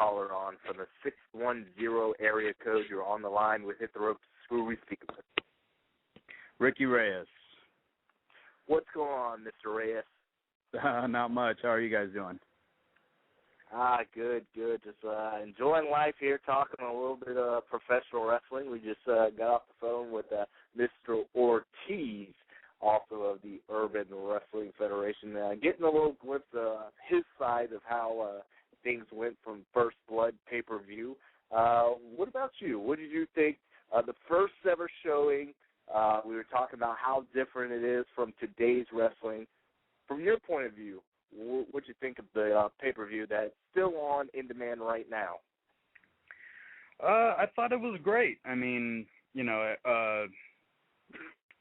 caller on from the 610 area code. You're on the line with Hit the Ropes. Who are we speaking with? Ricky Reyes. What's going on, Mr. Reyes? Not much. How are you guys doing? Good. Just enjoying life here, talking a little bit of professional wrestling. We just got off the phone with Mr. Ortiz, also of the Urban Wrestling Federation, getting a little glimpse of his side of how things went from First Blood pay-per-view. What about you? What did you think the first ever showing? We were talking about how different it is from today's wrestling. From your point of view, what do you think of the pay-per-view that's still on in demand right now? I thought it was great. I mean,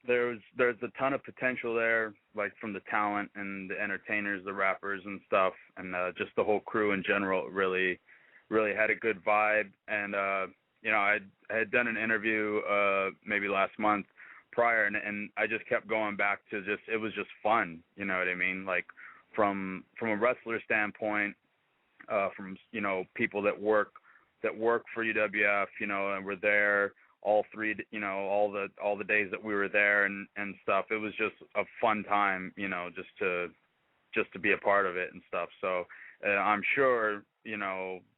there's a ton of potential there, like from the talent and the entertainers, the rappers and stuff, and just the whole crew in general really had a good vibe. And I had done an interview maybe last month prior, and I just kept going back to it was just fun. You know what I mean? Like from a wrestler standpoint, from people that work for UWF, and were there all the days that we were there and stuff. It was just a fun time, just to be a part of it and stuff. So I'm sure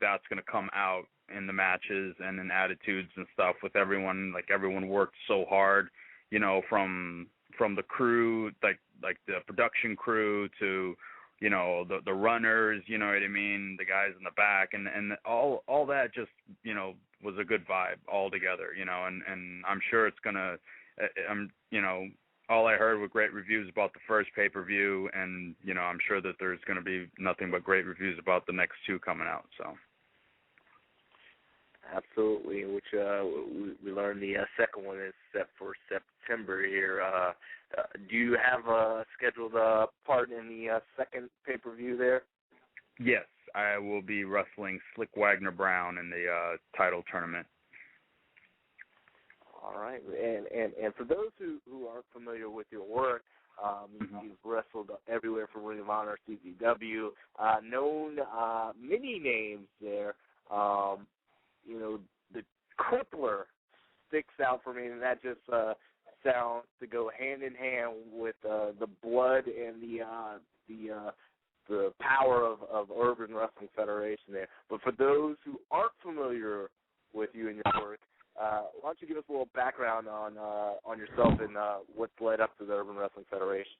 that's going to come out in the matches and in attitudes and stuff with everyone. Like everyone worked so hard, from the crew, like the production crew to the runners, you know what I mean, the guys in the back, and all that just was a good vibe all together, and I'm sure it's gonna all I heard were great reviews about the first pay-per-view, and I'm sure that there's gonna be nothing but great reviews about the next two coming out. So absolutely, which we learned the second one is set for September here. Do you have a scheduled part in the second pay-per-view there? Yes, I will be wrestling Slick Wagner Brown in the title tournament. All right, and for those who aren't familiar with your work, you've wrestled everywhere from Ring of Honor, CZW, known many names there. The Crippler sticks out for me, and that just sounds to go hand in hand with the blood and the power of Urban Wrestling Federation there. But for those who aren't familiar with you and your work, why don't you give us a little background on yourself and what's led up to the Urban Wrestling Federation?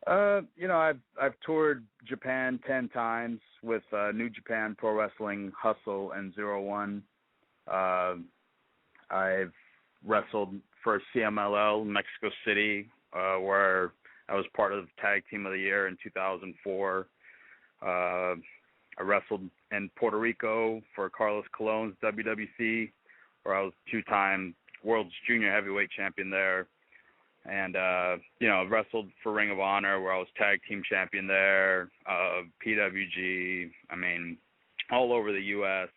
I've toured Japan 10 times with New Japan Pro Wrestling, Hustle, and 01. I've wrestled for CMLL Mexico City, where I was part of Tag Team of the Year in 2004. I wrestled in Puerto Rico for Carlos Colon's WWC, where I was 2-time World's Junior Heavyweight Champion there. And, wrestled for Ring of Honor, where I was Tag Team Champion there, PWG, all over the U.S.,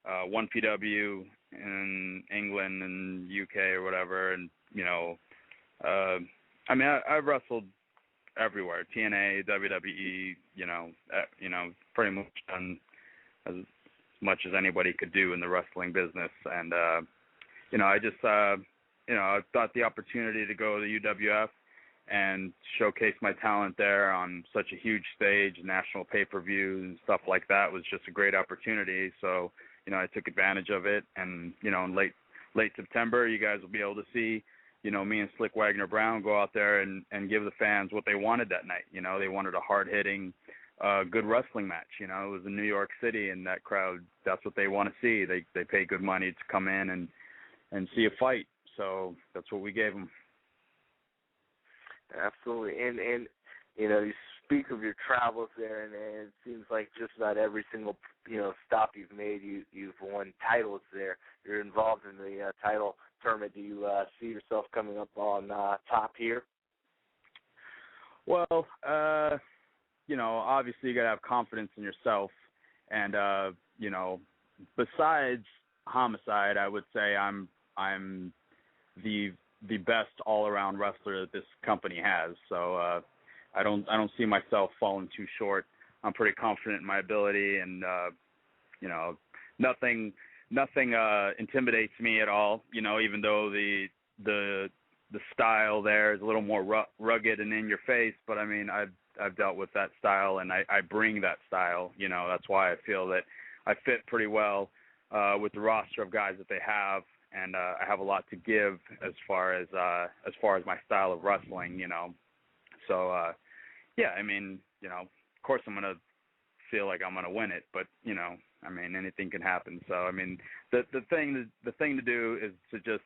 1PW in England and UK or whatever. And, I've wrestled everywhere, TNA, WWE, pretty much done as much as anybody could do in the wrestling business. And, I just, I thought the opportunity to go to UWF and showcase my talent there on such a huge stage, national pay-per-views and stuff like that was just a great opportunity. So, I took advantage of it. And, in late September, you guys will be able to see, me and Slick Wagner Brown go out there and give the fans what they wanted that night. They wanted a hard-hitting, good wrestling match. It was in New York City, and that crowd, that's what they want to see. They pay good money to come in and see a fight. So that's what we gave them. Absolutely. And you speak of your travels there, and it seems like just about every single, stop you've made, you've won titles there. You're involved in the title tournament. Do you see yourself coming up on top here? Well, obviously you got to have confidence in yourself. And, besides Homicide, I would say I'm the best all-around wrestler that this company has. So I don't see myself falling too short. I'm pretty confident in my ability, and nothing intimidates me at all. Even though the style there is a little more rugged and in your face, but I mean, I've dealt with that style, and I bring that style. That's why I feel that I fit pretty well with the roster of guys that they have, and I have a lot to give as far as my style of wrestling. So yeah, I mean, of course I'm gonna feel like I'm gonna win it, but I mean, anything can happen. So I mean, the thing to do is to just,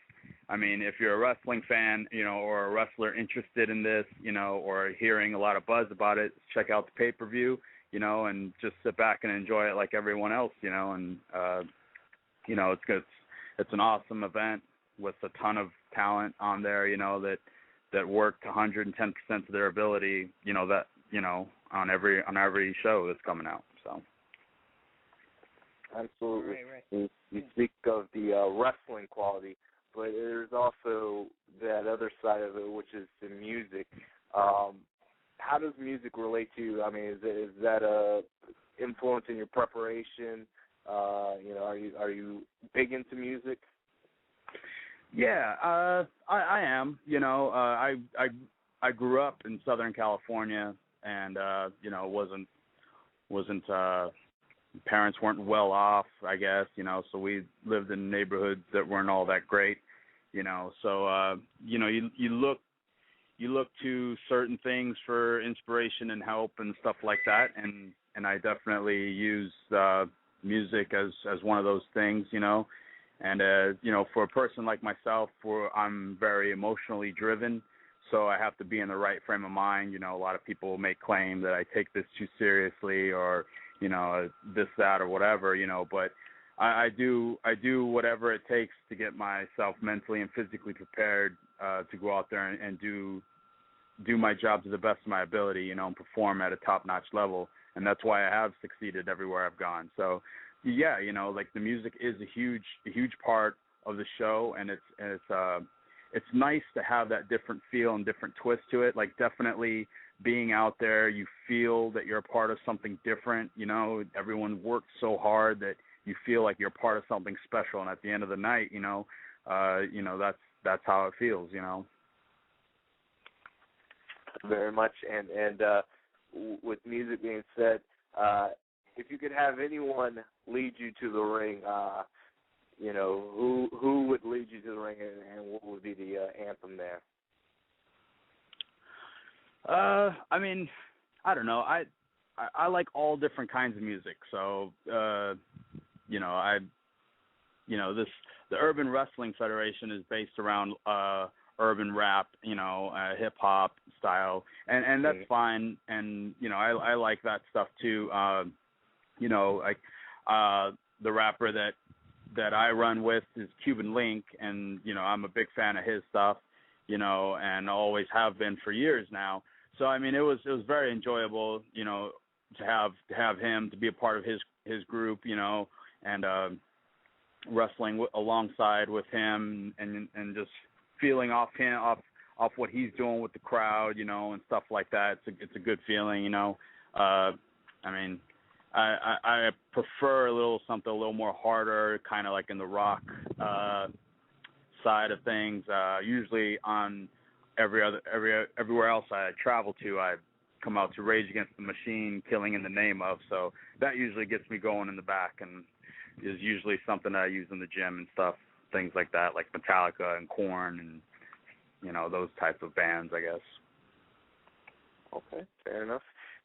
I mean, if you're a wrestling fan, or a wrestler interested in this, or hearing a lot of buzz about it, check out the pay-per-view, and just sit back and enjoy it like everyone else, and it's good. It's an awesome event with a ton of talent on there, that worked 110% of their ability, on every show that's coming out. So. Absolutely. Right. You speak of the wrestling quality, but there's also that other side of it, which is the music. How does music relate to you? I mean, is that a influence in your preparation? Are you big into music? Yeah, I am. I grew up in Southern California, and wasn't parents weren't well off, I guess, so we lived in neighborhoods that weren't all that great, so you look to certain things for inspiration and help and stuff like that, and I definitely use music as one of those things, and for a person like myself, I'm very emotionally driven, so I have to be in the right frame of mind. A lot of people may claim that I take this too seriously, or this, that, or whatever, but I do whatever it takes to get myself mentally and physically prepared to go out there and do my job to the best of my ability, and perform at a top-notch level. And that's why I have succeeded everywhere I've gone. So, yeah, like the music is a huge part of the show, and it's nice to have that different feel and different twist to it. Like, definitely being out there, you feel that you're a part of something different. Everyone worked so hard that you feel like you're part of something special, and at the end of the night, that's how it feels. Very much, and with music being said, if you could have anyone lead you to the ring, who would lead you to the ring, and what would be the anthem there? I mean, I don't know. I like all different kinds of music. So, the Urban Wrestling Federation is based around urban rap, hip hop style, and that's fine. And I like that stuff too. Like the rapper that I run with is Cuban Link, and I'm a big fan of his stuff, and always have been for years now. So I mean, it was very enjoyable, to have him, to be a part of his group, and wrestling alongside with him, and just feeling off what he's doing with the crowd, and stuff like that. It's a good feeling, I mean, I prefer something a little more harder, kind of like in the rock side of things. Usually on everywhere else I travel to, I come out to Rage Against the Machine, Killing in the Name of. So that usually gets me going in the back, and is usually something I use in the gym and stuff, things like that, like Metallica and Korn and those types of bands, I guess. Okay, fair enough.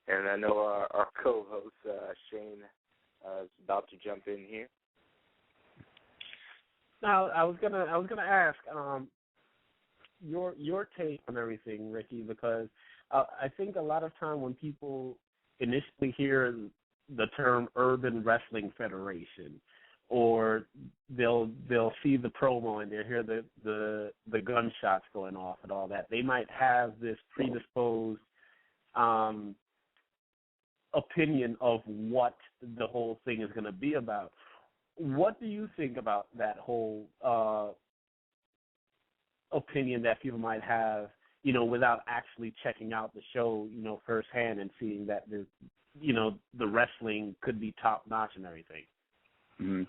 And I know our co-host Shane is about to jump in here. Now, I was gonna ask your take on everything, Ricky, because I think a lot of time when people initially hear the term Urban Wrestling Federation, or they'll see the promo and they'll hear the gunshots going off and all that, they might have this predisposed opinion of what the whole thing is going to be about. What do you think about that whole opinion that people might have, without actually checking out the show, firsthand and seeing that the wrestling could be top notch and everything? Mm-hmm.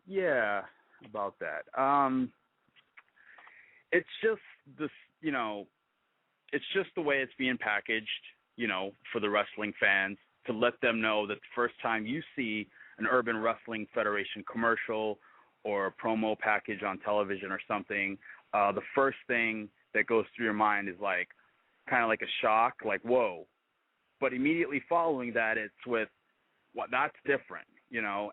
Yeah, about that. It's just this, it's just the way it's being packaged, for the wrestling fans, to let them know that the first time you see an Urban Wrestling Federation commercial or a promo package on television or something, the first thing that goes through your mind is like kind of like a shock, like, whoa. But immediately following that, it's with, well, that's different,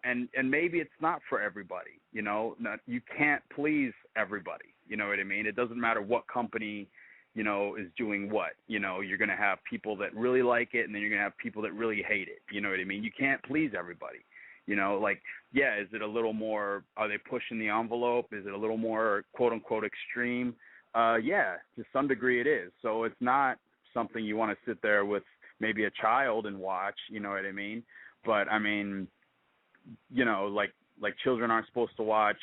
and maybe it's not for everybody, you can't please everybody, you know what I mean? It doesn't matter what company, is doing what, you're going to have people that really like it, and then you're going to have people that really hate it, you know what I mean? You can't please everybody, like, yeah, is it a little more, are they pushing the envelope? Is it a little more, quote unquote, extreme? Yeah, to some degree it is. So it's not something you want to sit there with maybe a child and watch, you know what I mean? But I mean, like children aren't supposed to watch,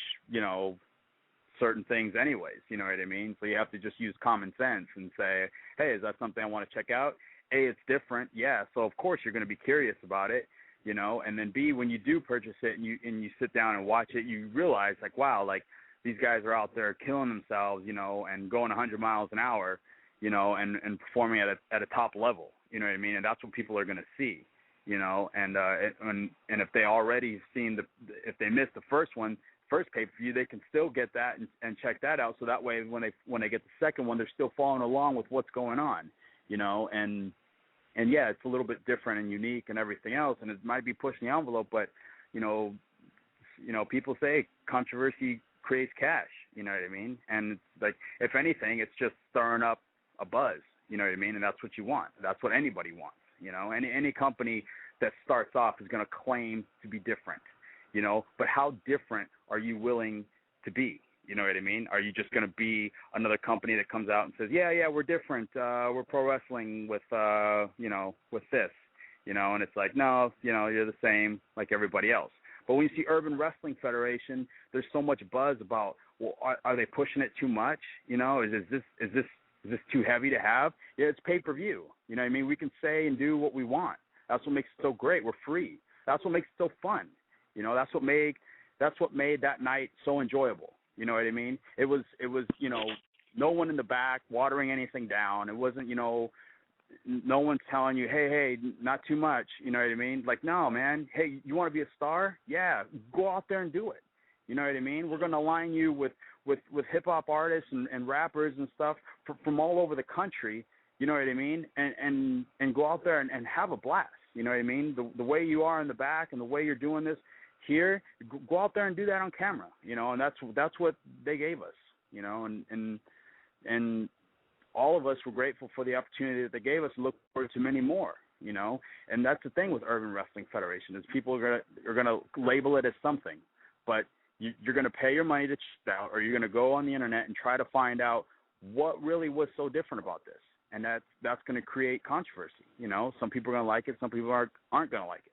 certain things anyways, you know what I mean? So you have to just use common sense and say, hey, is that something I want to check out? A, it's different, yeah, so of course you're going to be curious about it, and then B, when you do purchase it and you sit down and watch it, you realize, like, wow, like, these guys are out there killing themselves, and going 100 miles an hour, and performing at a top level, you know what I mean? And that's what people are going to see, and if they already seen if they missed the first pay-per-view, they can still get that and check that out. So that way, when they get the second one, they're still following along with what's going on, and yeah, it's a little bit different and unique and everything else, and it might be pushing the envelope, but, people say controversy creates cash, you know what I mean? And it's like, if anything, it's just stirring up a buzz, you know what I mean? And that's what you want. That's what anybody wants, Any company that starts off is going to claim to be different, but how different are you willing to be? You know what I mean? Are you just going to be another company that comes out and says, yeah, we're different, we're pro wrestling with, with this, and it's like, no, you're the same like everybody else. But when you see Urban Wrestling Federation, there's so much buzz about, well, are they pushing it too much? Is this too heavy to have? Yeah, it's pay-per-view. You know what I mean? We can say and do what we want. That's what makes it so great. We're free. That's what makes it so fun. That's what made that night so enjoyable. You know what I mean? It was no one in the back watering anything down. It wasn't, no one's telling you, hey, not too much. You know what I mean? Like, no, man. Hey, you want to be a star? Yeah, go out there and do it. You know what I mean? We're going to align you with hip hop artists and rappers and stuff from all over the country. You know what I mean? And go out there and have a blast. You know what I mean? The way you are in the back and the way you're doing this here, go out there and do that on camera. And that's what they gave us. And all of us were grateful for the opportunity that they gave us and look forward to many more, And that's the thing with Urban Wrestling Federation is people are gonna label it as something, but you're going to pay your money to check it out, or you're going to go on the internet and try to find out what really was so different about this. And that's going to create controversy. Some people are going to like it, some people aren't going to like it.